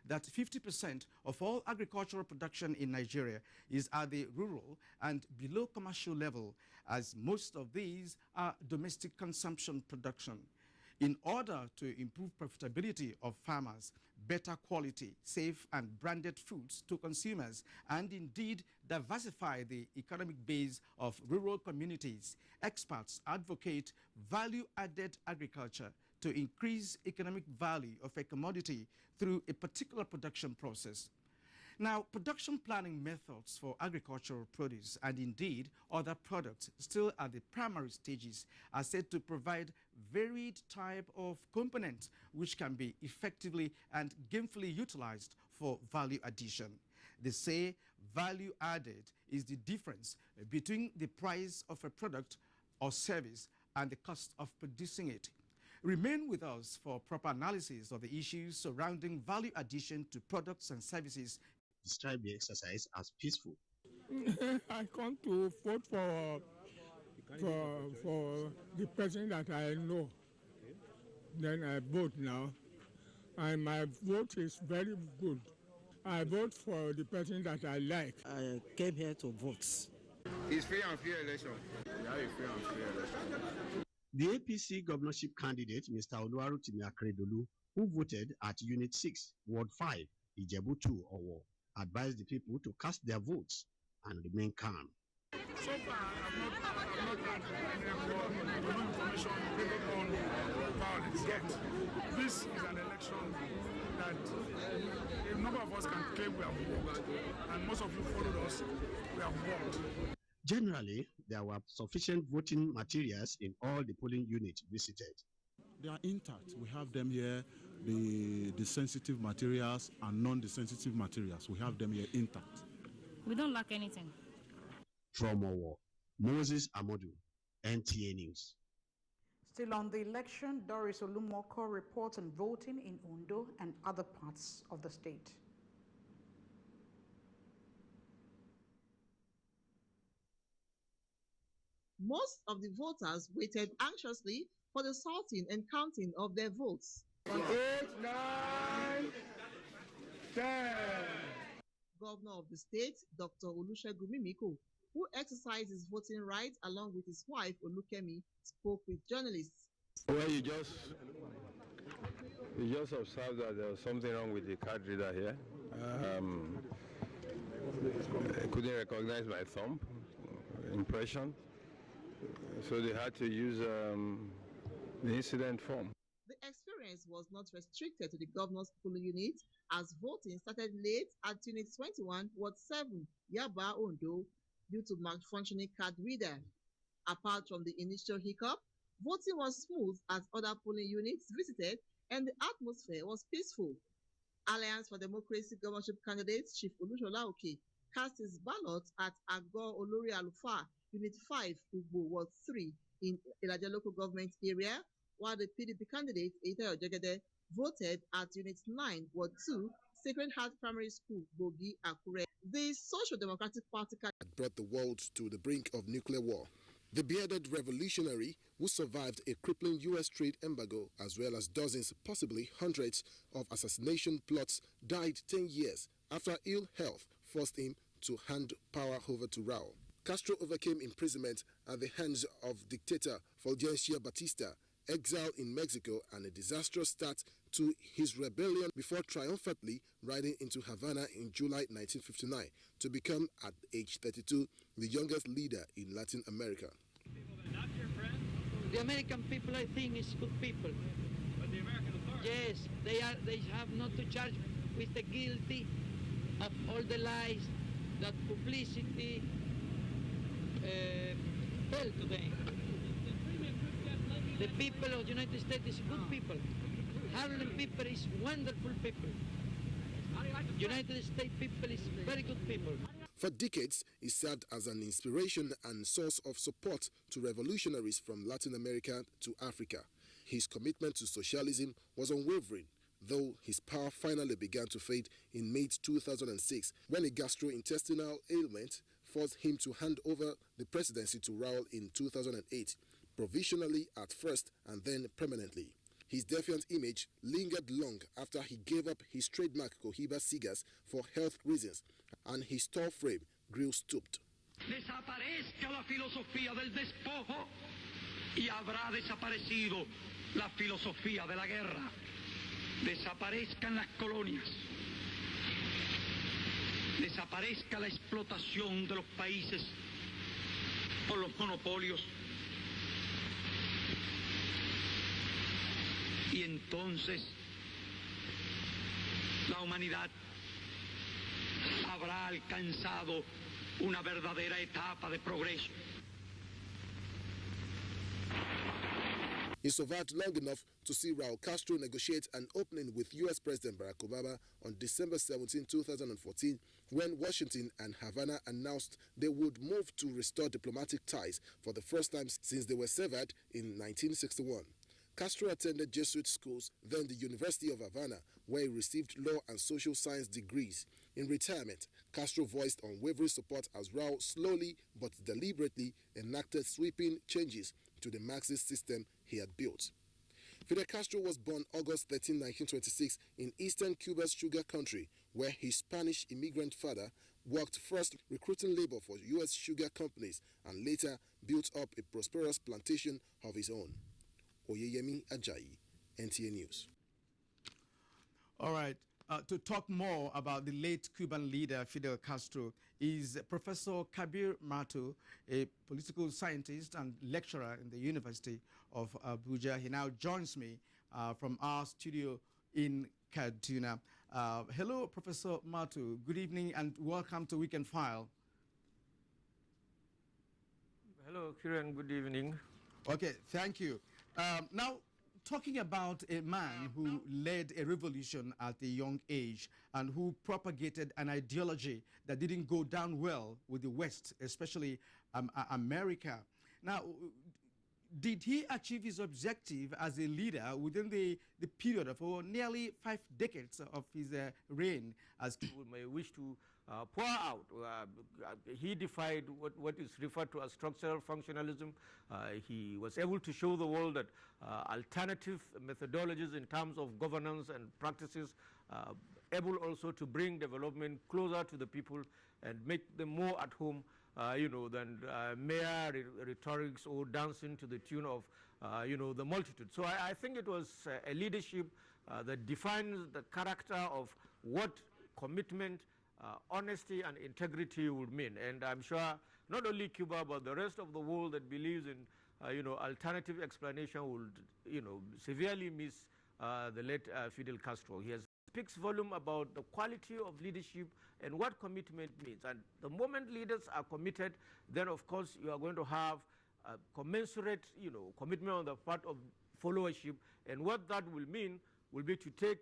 that 50% of all agricultural production in Nigeria is at the rural and below commercial level, as most of these are domestic consumption production. In order to improve profitability of farmers, better quality, safe and branded foods to consumers, and indeed diversify the economic base of rural communities, experts advocate value-added agriculture to increase economic value of a commodity through a particular production process. Now, production planning methods for agricultural produce and indeed other products still at the primary stages are said to provide varied type of components which can be effectively and gainfully utilized for value addition. They say value added is the difference between the price of a product or service and the cost of producing it. Remain with us for proper analysis of the issues surrounding value addition to products and services. Describe the exercise as peaceful. I come to vote for the person that I know. Okay. Then I vote now, and my vote is very good. I vote for the person that I like. I came here to vote. It's free and fair election. Yeah, it's free and fair election. The APC governorship candidate, Mr. Oluwarotimi Akeredolu, who voted at Unit 6, Ward 5, Ijebu 2, Owo, advised the people to cast their votes and remain calm. So far, I've not had any information on violence yet. This is an election that a number of us can claim we have worked, and most of you followed us, we have worked. Generally, there were sufficient voting materials in all the polling units visited. They are intact. We have them here, the sensitive materials and non-sensitive materials. We have them here intact. We don't lack anything. From Owo, Moses Amodu, NTA News. Still on the election, Doris Olumoko reports on voting in Ondo and other parts of the state. Most of the voters waited anxiously for the sorting and counting of their votes. 8, 9, 10. Governor of the state, Dr. Olusegun Mimiko, who exercised his voting rights along with his wife, Olukemi, spoke with journalists. Well, you just observed that there was something wrong with the card reader here. I couldn't recognize my thumb impression, so they had to use the incident form. The experience was not restricted to the governor's polling unit, as voting started late at Unit 21, Ward 7, Yaba, Ondo, due to malfunctioning card reader. Apart from the initial hiccup, voting was smooth as other polling units visited and the atmosphere was peaceful. Alliance for Democracy governorship candidate Chief Olushola Oke cast his ballot at Agor Olori Alufa, Unit 5, Ugbo, Ward 3 in Ilaja local government area, while the PDP candidate Eitayo Jegede voted at Unit 9, Ward 2, Sacred Heart Primary School, Bogi, Akure. The Social Democratic Party brought the world to the brink of nuclear war. The bearded revolutionary, who survived a crippling U.S. trade embargo as well as dozens, possibly hundreds, of assassination plots, died 10 years after ill health forced him to hand power over to Raul. Castro overcame imprisonment at the hands of dictator Fulgencio Batista, exile in Mexico, and a disastrous start to his rebellion before triumphantly riding into Havana in July 1959 to become, at age 32, the youngest leader in Latin America. The American people, I think, is good people. But the American authorities? Yes, they have not to charge with the guilty of all the lies that publicity tell today. The people of the United States is good people. Harlem people is wonderful people. United States people is very good people. For decades, he served as an inspiration and source of support to revolutionaries from Latin America to Africa. His commitment to socialism was unwavering, though his power finally began to fade in May 2006 when a gastrointestinal ailment forced him to hand over the presidency to Raul in 2008, provisionally at first and then permanently. His defiant image lingered long after he gave up his trademark Cohiba cigars for health reasons, and his tall frame grew stooped. Desaparezca la filosofía del despojo y habrá desaparecido la filosofía de la guerra. Desaparezcan las colonias. Desaparezca la explotación de los países por los monopolios. Y entonces la humanidad habrá alcanzado una verdadera etapa de progreso. He survived long enough to see Raul Castro negotiate an opening with U.S. President Barack Obama on December 17, 2014, when Washington and Havana announced they would move to restore diplomatic ties for the first time since they were severed in 1961. Castro attended Jesuit schools, then the University of Havana, where he received law and social science degrees. In retirement, Castro voiced unwavering support as Raul slowly but deliberately enacted sweeping changes to the Marxist system he had built. Fidel Castro was born August 13, 1926 in eastern Cuba's sugar country, where his Spanish immigrant father worked first recruiting labor for U.S. sugar companies and later built up a prosperous plantation of his own. Oyeyemi Ajayi, NTA News. All right. To talk more about the late Cuban leader Fidel Castro is Professor Kabir Mato, a political scientist and lecturer in the University of Abuja. He now joins me from our studio in Kaduna. Hello, Professor Mato. Good evening and welcome to Weekend File. Hello, Kiran. Good evening. Okay, thank you. Now, talking about a man who led a revolution at a young age and who propagated an ideology that didn't go down well with the West, especially America. Now, did he achieve his objective as a leader within the period of nearly 5 decades of his reign? As people may wish to pour out. He defied what is referred to as structural functionalism. He was able to show the world that alternative methodologies in terms of governance and practices, able also to bring development closer to the people and make them more at home, than mere rhetorics or dancing to the tune of, the multitude. So I think it was a leadership that defines the character of what commitment, honesty and integrity would mean. And I'm sure not only Cuba, but the rest of the world that believes in, alternative explanation would, severely miss the late Fidel Castro. He speaks volume about the quality of leadership and what commitment means. And the moment leaders are committed, then of course you are going to have commensurate, commitment on the part of followership. And what that will mean will be to take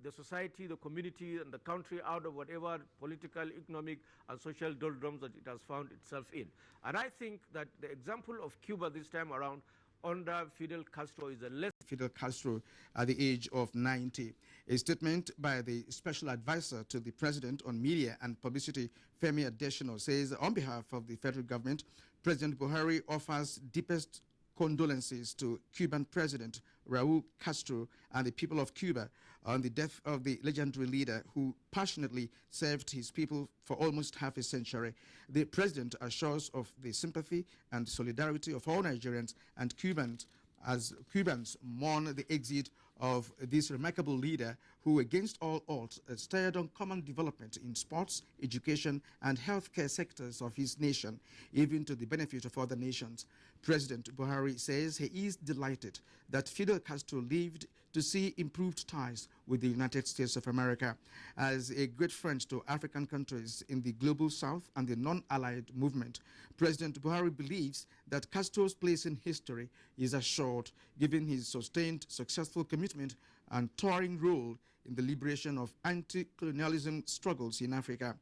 the society, the community, and the country out of whatever political, economic, and social doldrums that it has found itself in. And I think that the example of Cuba this time around under Fidel Castro is a lesson. Fidel Castro at the age of 90. A statement by the special advisor to the president on media and publicity, Femi Adesina, says on behalf of the federal government, President Buhari offers deepest condolences to Cuban President Raul Castro and the people of Cuba on the death of the legendary leader who passionately served his people for almost half a century. The president assures of the sympathy and solidarity of all Nigerians and Cubans as Cubans mourn the exit of this remarkable leader who, against all odds, steered on common development in sports, education, and healthcare sectors of his nation, even to the benefit of other nations. President Buhari says he is delighted that Fidel Castro lived to see improved ties with the United States of America. As a great friend to African countries in the global south and the non-allied movement, President Buhari believes that Castro's place in history is assured, given his sustained, successful commitment and touring role in the liberation of anti-colonialism struggles in Africa.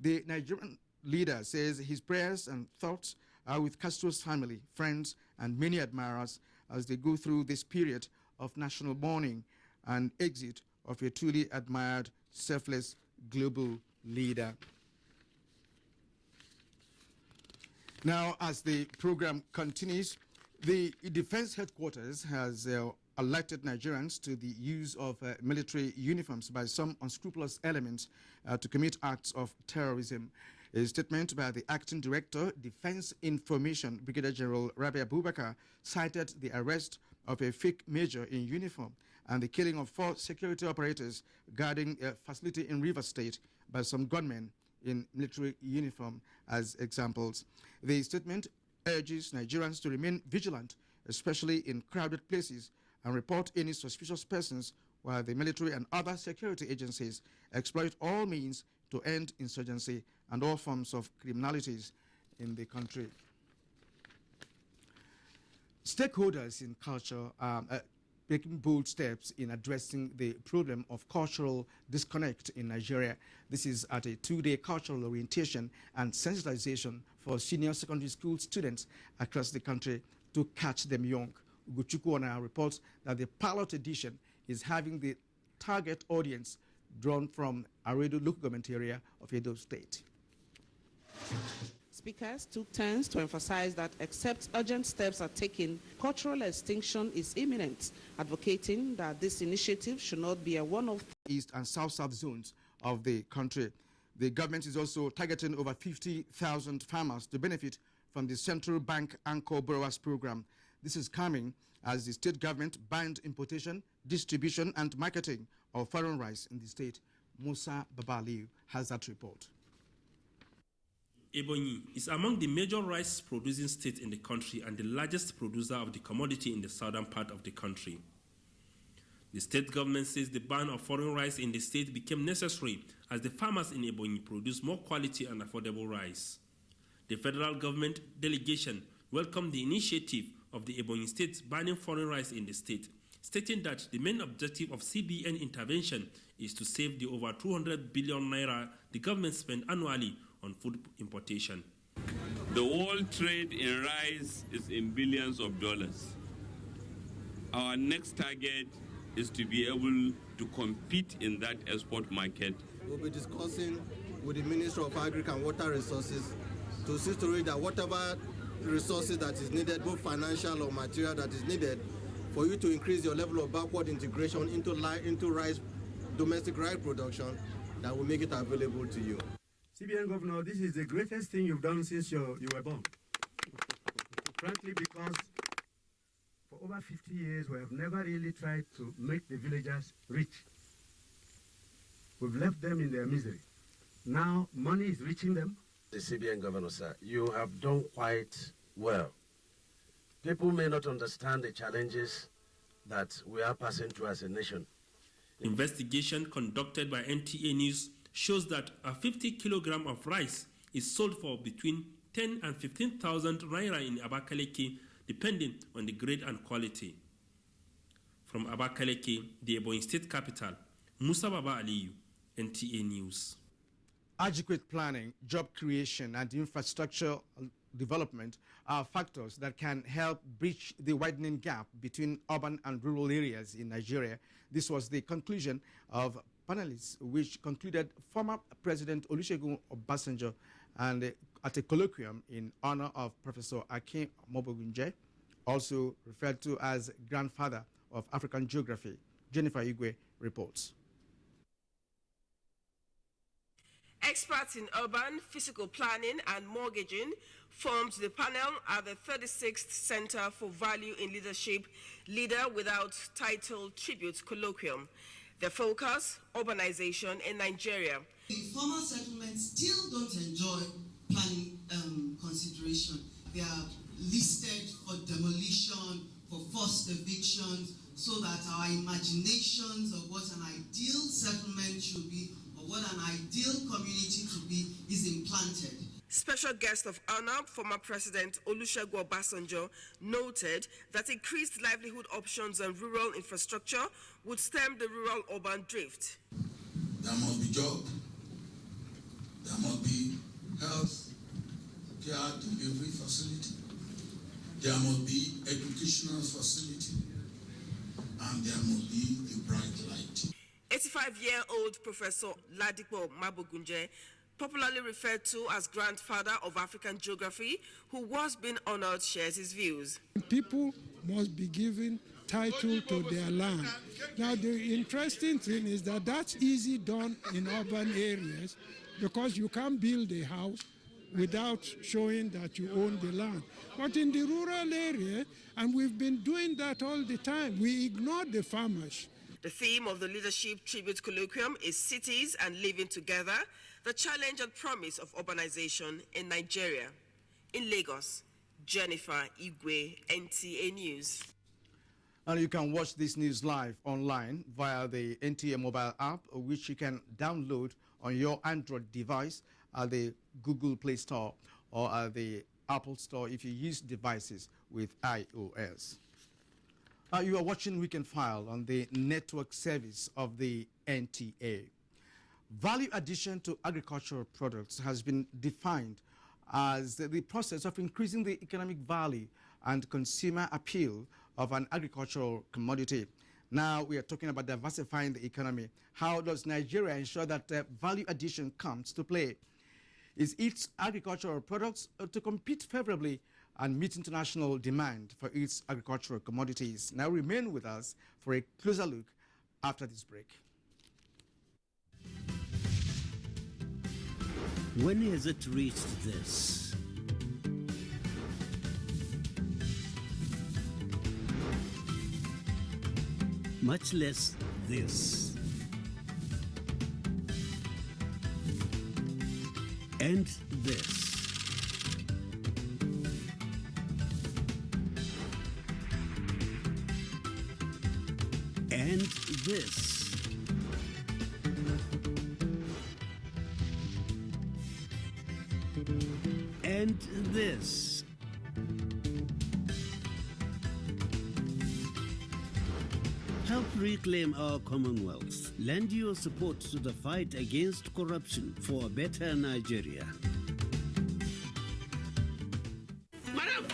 The Nigerian leader says his prayers and thoughts are with Castro's family, friends, and many admirers as they go through this period of national mourning and exit of a truly admired, selfless global leader. Now, as the program continues, the Defense Headquarters has alerted Nigerians to the use of military uniforms by some unscrupulous elements to commit acts of terrorism. A statement by the Acting Director, Defense Information, Brigadier General Rabi Abubakar, cited the arrest of a fake major in uniform and the killing of 4 security operators guarding a facility in Rivers State by some gunmen in military uniform as examples. The statement urges Nigerians to remain vigilant, especially in crowded places, and report any suspicious persons, while the military and other security agencies exploit all means to end insurgency and all forms of criminalities in the country. Stakeholders in culture are taking bold steps in addressing the problem of cultural disconnect in Nigeria. This is at a 2-day cultural orientation and sensitization for senior secondary school students across the country to catch them young. Ugochukwu reports that the pilot edition is having the target audience drawn from Aredo local government area of Edo State. Speakers took turns to emphasize that except urgent steps are taken, cultural extinction is imminent, advocating that this initiative should not be a one-off. East and South zones of the country. The government is also targeting over 50,000 farmers to benefit from the Central Bank Anchor Borrowers Program. This is coming as the state government banned importation, distribution, and marketing of foreign rice in the state. Musa Babaliu has that report. Ebonyi is among the major rice-producing states in the country and the largest producer of the commodity in the southern part of the country. The state government says the ban of foreign rice in the state became necessary as the farmers in Ebonyi produce more quality and affordable rice. The federal government delegation welcomed the initiative of the Ebonyi state banning foreign rice in the state, stating that the main objective of CBN intervention is to save the over 200 billion naira the government spends annually on food importation. The world trade in rice is in billions of dollars. Our next target is to be able to compete in that export market. We'll be discussing with the Minister of Agriculture and Water Resources to see to it that whatever resources that is needed, both financial or material that is needed, for you to increase your level of backward integration into rice, domestic rice production, that will make it available to you. CBN Governor, this is the greatest thing you've done since you were born. Frankly, because for over 50 years, we have never really tried to make the villagers rich. We've left them in their misery. Now, money is reaching them. The CBN Governor, sir, you have done quite well. People may not understand the challenges that we are passing through as a nation. Investigation conducted by NTA News shows that a 50 kilogram of rice is sold for between 10 and 15,000 naira in Abakaliki, depending on the grade and quality. From Abakaliki, the Ebonyi state capital, Musa Baba Aliyu, NTA News. Adequate planning, job creation, and infrastructure development are factors that can help bridge the widening gap between urban and rural areas in Nigeria. This was the conclusion of panelists, which concluded former President Olusegun Obasanjo and at a colloquium in honor of Professor Akin Mobogunje, also referred to as grandfather of African geography. Jennifer Igwe reports. Experts in urban, physical planning and mortgaging formed the panel at the 36th Center for Value in Leadership Leader Without Title Tribute Colloquium. The focus, urbanization in Nigeria. The former settlements still don't enjoy planning consideration. They are listed for demolition, for forced evictions, so that our imaginations of what an ideal settlement should be, or what an ideal community to be, is implanted. Special guest of honor, former President Olusegun Obasanjo, noted that increased livelihood options and rural infrastructure would stem the rural-urban drift. There must be job, there must be health care delivery facility, there must be educational facility, and there must be a bright light. 85-year-old Professor Ladipo Mabogunje, popularly referred to as grandfather of African geography, who was being honored, shares his views. People must be given title to their land. Now, the interesting thing is that that's easy done in urban areas because you can't build a house without showing that you own the land. But in the rural area, and we've been doing that all the time, we ignore the farmers. The theme of the Leadership Tribute Colloquium is Cities and Living Together, the challenge and promise of urbanization in Nigeria. In Lagos, Jennifer Igwe, NTA News. And you can watch this news live online via the NTA mobile app, which you can download on your Android device at the Google Play Store or at the Apple Store if you use devices with iOS. You are watching Weekend File on the network service of the NTA. Value addition to agricultural products has been defined as the process of increasing the economic value and consumer appeal of an agricultural commodity. Now we are talking about diversifying the economy. How does Nigeria ensure that value addition comes to play? Is its agricultural products to compete favorably and meet international demand for its agricultural commodities? Now remain with us for a closer look after this break. When has it reached this? Much less this. And this. And this. And this. Help reclaim our Commonwealth. Lend your support to the fight against corruption for a better Nigeria. Madam,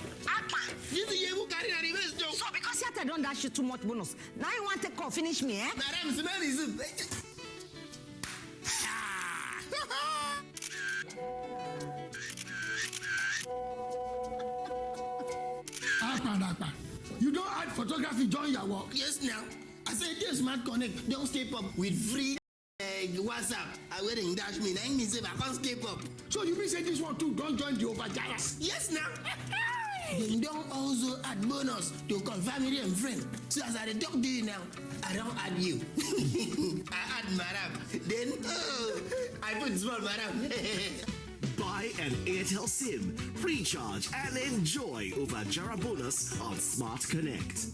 this is you carry a reverse joke. So because you don't dash you too much bonus, now you want to call finish me, eh? Madam, smell is it. You don't add photography during your work? Yes, now. I said, this Smart Connect, don't step up with free WhatsApp. I wearing dash me. I mean, I can't step up. So you mean say this one too, don't join the overjayas? Yes, now. Then don't also add bonus to call family and friends. So as I talk to you now, I don't add you. I add Madam. Then, I put small Madam. Buy an Airtel SIM, recharge and enjoy over Jara bonus on Smart Connect.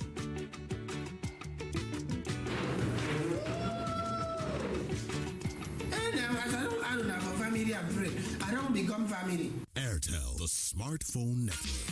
I don't have a family and friend. I don't become family. Airtel, the smartphone network.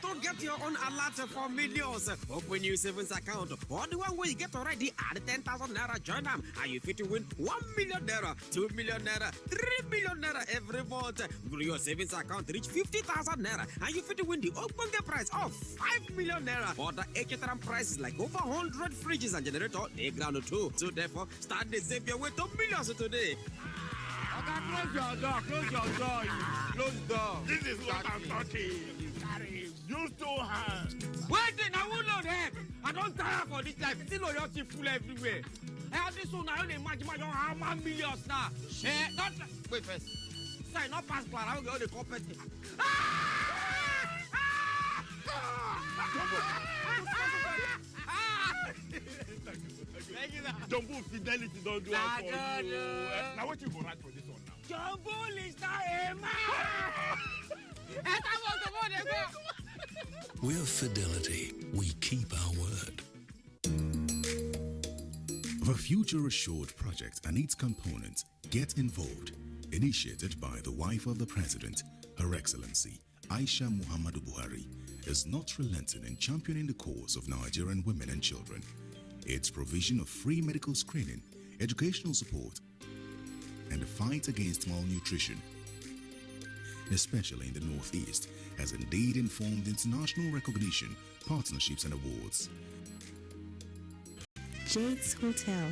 To get your own alert for millions, open your savings account or the one where you get already at 10,000 naira. Join them and you fit to win 1 million naira, 2 million naira, 3 million naira every month. Grow your savings account reach 50,000 naira and you fit to win the open prize of 5 million naira. Or the extra prizes like over 100 fridges and generator, a ground too. So therefore, start the save your way to millions today. Close your door, close your door. Close the door. This is what I'm talking. Use two hands. Wait, I will not help. I don't tire for this life. Still loyalty full everywhere. I have this one. I only imagine how many millions now. Not wait first. Sorry, not pass plan. I will go the corporate. Jumbo Fidelity don't do it for you. Now what you go write for this one now? Jumbo Lista We're Fidelity. We keep our word. The Future Assured project and its components Get Involved, initiated by the wife of the President, Her Excellency Aisha Muhammadu Buhari, is not relenting in championing the cause of Nigerian women and children. Its provision of free medical screening, educational support, and the fight against malnutrition, especially in the Northeast, has indeed informed international recognition, partnerships, and awards. Jade's Hotel.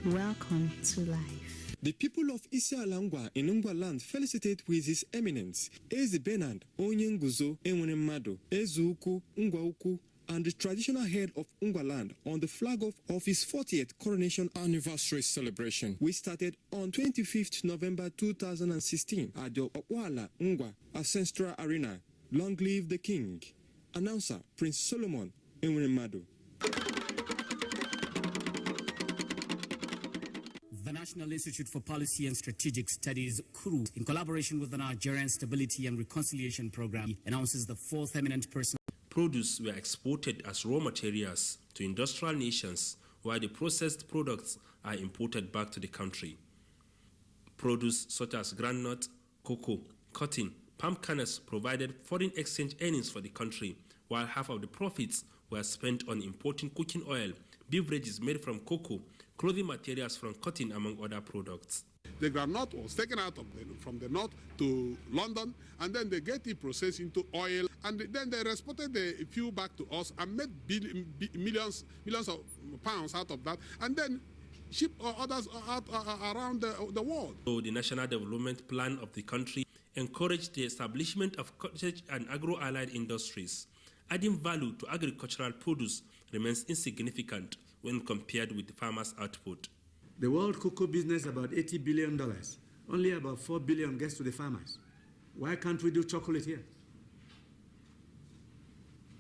Welcome to life. The people of Isialangwa in Ngwa land felicitate with His Eminence, Eze Bernard, Onye Nguzo, Enwere Mmadụ, Eze Ukwu, Ngwa Ukwu, and the traditional head of Ngwaland on the flag of his 40th coronation anniversary celebration, which started on 25th November 2016 at the Okwala Ngwa Ancestral Arena. Long live the king. Announcer Prince Solomon Enwemado. The National Institute for Policy and Strategic Studies, KURU, in collaboration with the Nigerian Stability and Reconciliation Program, announces the fourth eminent person. Produce were exported as raw materials to industrial nations, while the processed products are imported back to the country. Produce such as groundnut, cocoa, cotton, palm kernels provided foreign exchange earnings for the country, while half of the profits were spent on importing cooking oil, beverages made from cocoa, clothing materials from cotton, among other products. The groundnut was taken out from the north to London, and then they get it processed into oil, and then they exported the fuel back to us and made millions of pounds out of that, and then ship others out around the world. So the National Development Plan of the country encouraged the establishment of cottage and agro-allied industries. Adding value to agricultural produce remains insignificant when compared with the farmers' output. The world cocoa business about $80 billion. Only about $4 billion gets to the farmers. Why can't we do chocolate here?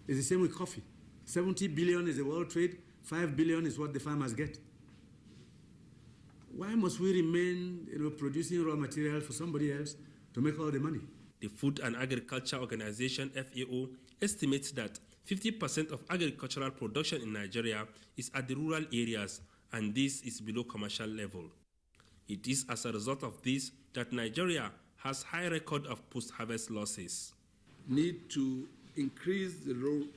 It's the same with coffee. 70 billion is the world trade, 5 billion is what the farmers get. Why must we remain producing raw material for somebody else to make all the money? The Food and Agriculture Organization, FAO, estimates that 50% of agricultural production in Nigeria is at the rural areas, and this is below commercial level. It is as a result of this that Nigeria has high record of post-harvest losses. Need to increase the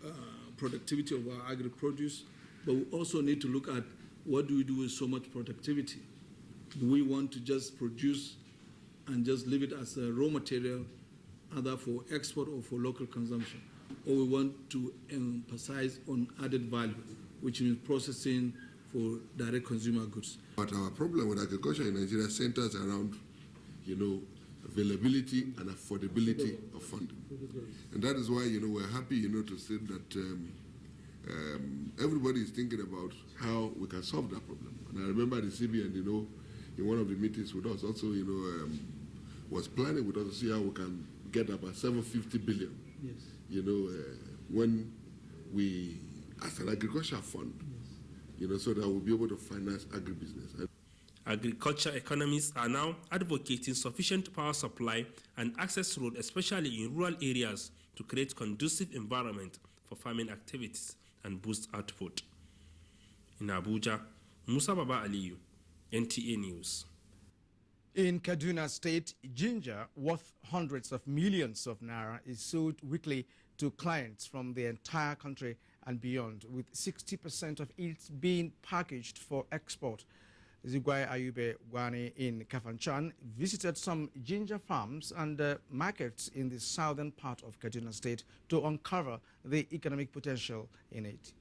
productivity of our agri-produce, but we also need to look at what do we do with so much productivity. Do we want to just produce and just leave it as a raw material, either for export or for local consumption? Or we want to emphasize on added value, which means processing for direct consumer goods. But our problem with agriculture in Nigeria centers around, availability and affordability of funding. And that is why, we're happy, to see that everybody is thinking about how we can solve that problem. And I remember the CBN, in one of the meetings with us also, was planning with us to see how we can get about 750 billion. Yes. When we, as an agriculture fund, so that we'll be able to finance agribusiness. Agriculture economists are now advocating sufficient power supply and access road, especially in rural areas, to create conducive environment for farming activities and boost output. In Abuja, Musa Baba Aliyu, NTA News. In Kaduna State, ginger worth hundreds of millions of naira is sold weekly to clients from the entire country and beyond, with 60% of it being packaged for export. Zigwai Ayube Gwani in Kafanchan visited some ginger farms and markets in the southern part of Kaduna State to uncover the economic potential in it.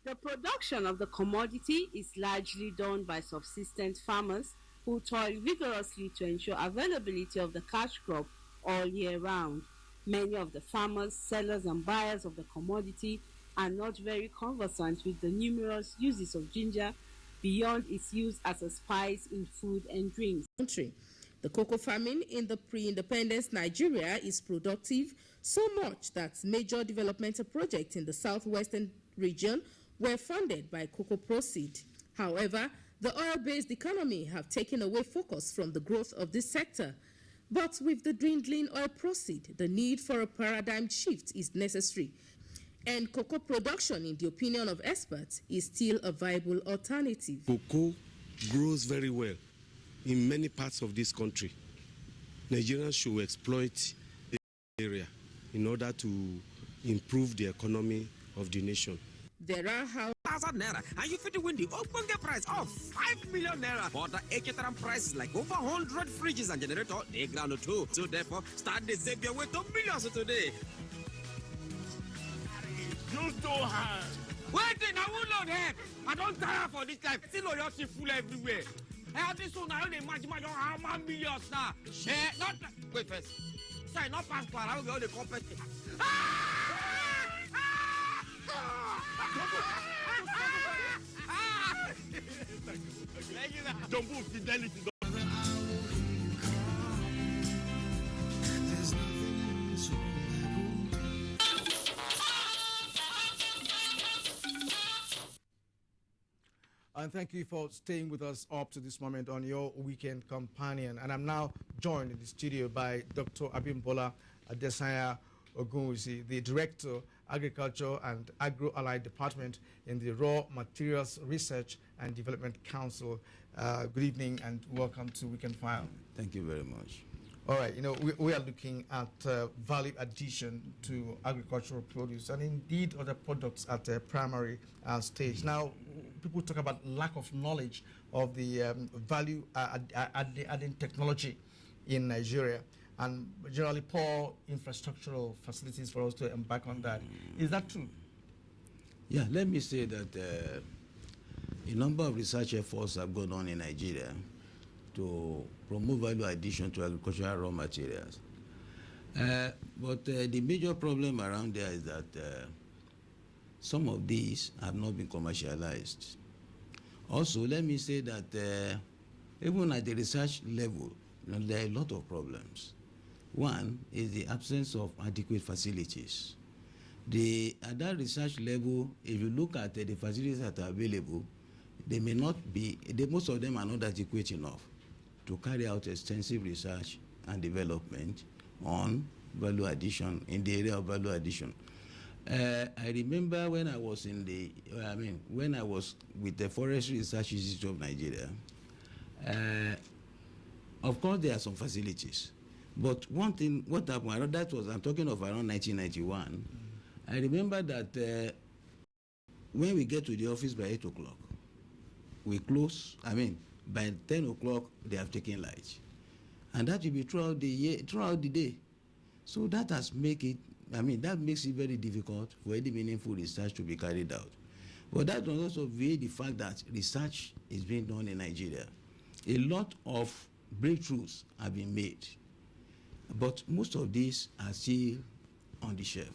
The production of the commodity is largely done by subsistence farmers who toil vigorously to ensure availability of the cash crop all year round. Many of the farmers, sellers and buyers of the commodity are not very conversant with the numerous uses of ginger beyond its use as a spice in food and drinks. The cocoa farming in the pre-independence Nigeria is productive so much that major developmental projects in the southwestern region were funded by cocoa proceeds. However, the oil-based economy have taken away focus from the growth of this sector. But with the dwindling oil proceeds, the need for a paradigm shift is necessary. And cocoa production, in the opinion of experts, is still a viable alternative. Cocoa grows very well in many parts of this country. Nigerians should exploit the area in order to improve the economy of the nation. There are how 1,000 naira, and you fit win the open prize of 5 million naira. But the Eketaram prices like over 100 fridges and generator, they ground too. So therefore, start the save your way to millions today. You too hard. Wait, I will not help. I don't tire for this life. See loyalty full everywhere. This one I only imagine how many millions now. Wait first. Sorry, not pass par. I will go the competition. Jumbo Fidelity. And thank you for staying with us up to this moment on your weekend companion. And I'm now joined in the studio by Dr. Abimbola Adesanya Ogunwusi, the Director, Agriculture and Agro-Allied Department in the Raw Materials Research and Development Council. Good evening and welcome to Weekend File. Thank you very much. All right, we are looking at value addition to agricultural produce and indeed other products at the primary stage. Now, people talk about lack of knowledge of the value adding technology in Nigeria and generally poor infrastructural facilities for us to embark on that. Is that true? Yeah, let me say that a number of research efforts have gone on in Nigeria to promote value addition to agricultural raw materials. But the major problem around there is that some of these have not been commercialized. Also, let me say that even at the research level, there are a lot of problems. One is the absence of adequate facilities. At that research level, if you look at the facilities that are available, they may not be, most of them are not adequate enough to carry out extensive research and development on value addition, in the area of value addition. I remember when I was when I was with the Forestry Research Institute of Nigeria, of course there are some facilities, but one thing, what happened, that was, I'm talking of around 1991, I remember that when we get to the office by 8 o'clock, we close, by 10 o'clock, they have taken light. And that will be throughout the day. So that has make it, that makes it very difficult for any meaningful research to be carried out. But that will also vary the fact that research is being done in Nigeria. A lot of breakthroughs have been made, but most of these are still on the shelf.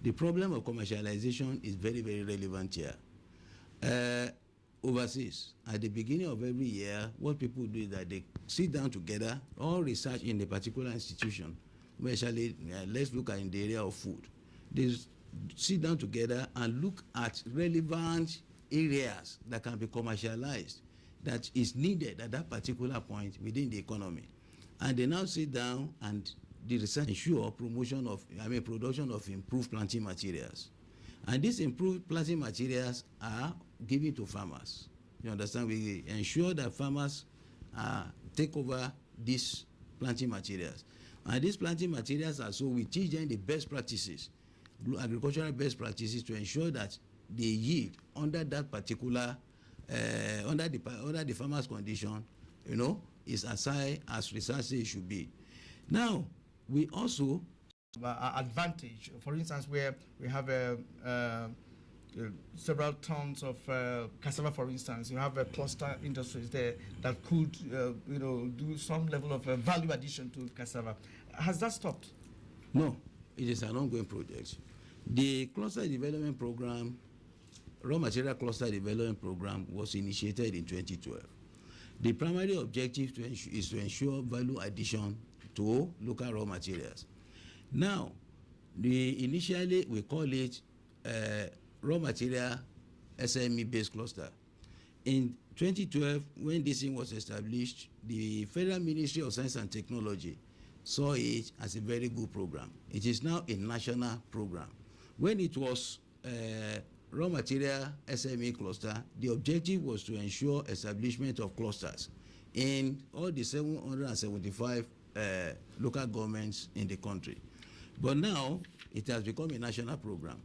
The problem of commercialization is very, very relevant here. Overseas, at the beginning of every year, what people do is that they sit down together, all research in a particular institution, especially let's look at in the area of food. They sit down together and look at relevant areas that can be commercialized, that is needed at that particular point within the economy. And they now sit down and the research ensure production of improved planting materials. And these improved planting materials are given to farmers. You understand? We ensure that farmers take over these planting materials. And these planting materials are so we teach them the best practices, agricultural best practices to ensure that the yield under that particular, under the farmer's condition, is as high as research says it should be. Now, we also advantage, for instance, where we have several tons of cassava, for instance, you have cluster industries there that could, do some level of value addition to cassava. Has that stopped? No, it is an ongoing project. The cluster development program, raw material cluster development program, was initiated in 2012. The primary objective is to ensure value addition to local raw materials. Now, initially we call it raw material SME-based cluster. In 2012, when this thing was established, the Federal Ministry of Science and Technology saw it as a very good program. It is now a national program. When it was raw material SME cluster, the objective was to ensure establishment of clusters in all the 775 local governments in the country. But now, it has become a national program.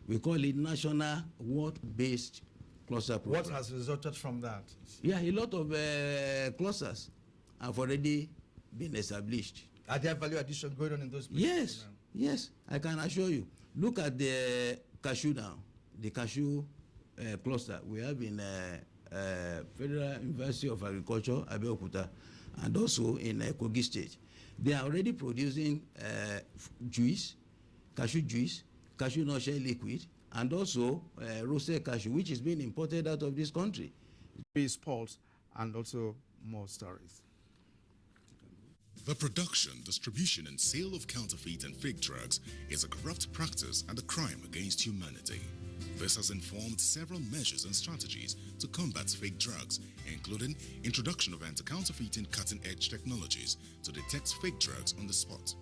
We call it National World-Based Cluster Program. What has resulted from that? Yeah, a lot of clusters have already been established. Are there value addition going on in those places? Yes, yes, I can assure you. Look at the cashew now, the cashew cluster we have in Federal University of Agriculture, Abeokuta, and also in Kogi State. They are already producing juice, cashew nut shell liquid, and also roasted cashew, which is being imported out of this country. Peace, Pulse, and also more stories. The production, distribution, and sale of counterfeit and fake drugs is a corrupt practice and a crime against humanity. This has informed several measures and strategies to combat fake drugs, including introduction of anti-counterfeiting cutting-edge technologies to detect fake drugs on the spot.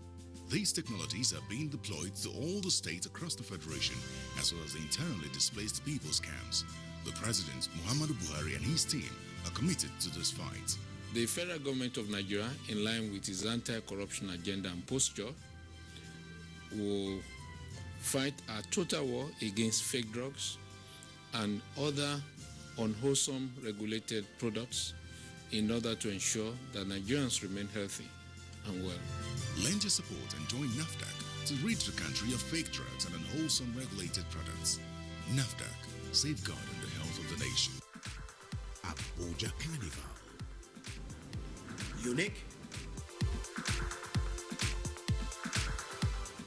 These technologies are being deployed to all the states across the Federation, as well as the internally displaced people's camps. The President, Muhammadu Buhari, and his team are committed to this fight. The federal government of Nigeria, in line with its anti-corruption agenda and posture, will fight a total war against fake drugs and other unwholesome regulated products in order to ensure that Nigerians remain healthy and well. Lend your support and join NAFDAC to rid the country of fake drugs and unwholesome regulated products. NAFDAC, safeguarding the health of the nation. Abuja Carnival. Unique,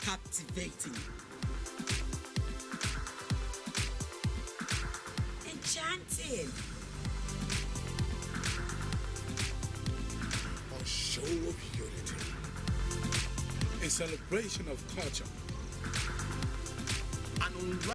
captivating, enchanting, A show of unity, a celebration of culture, and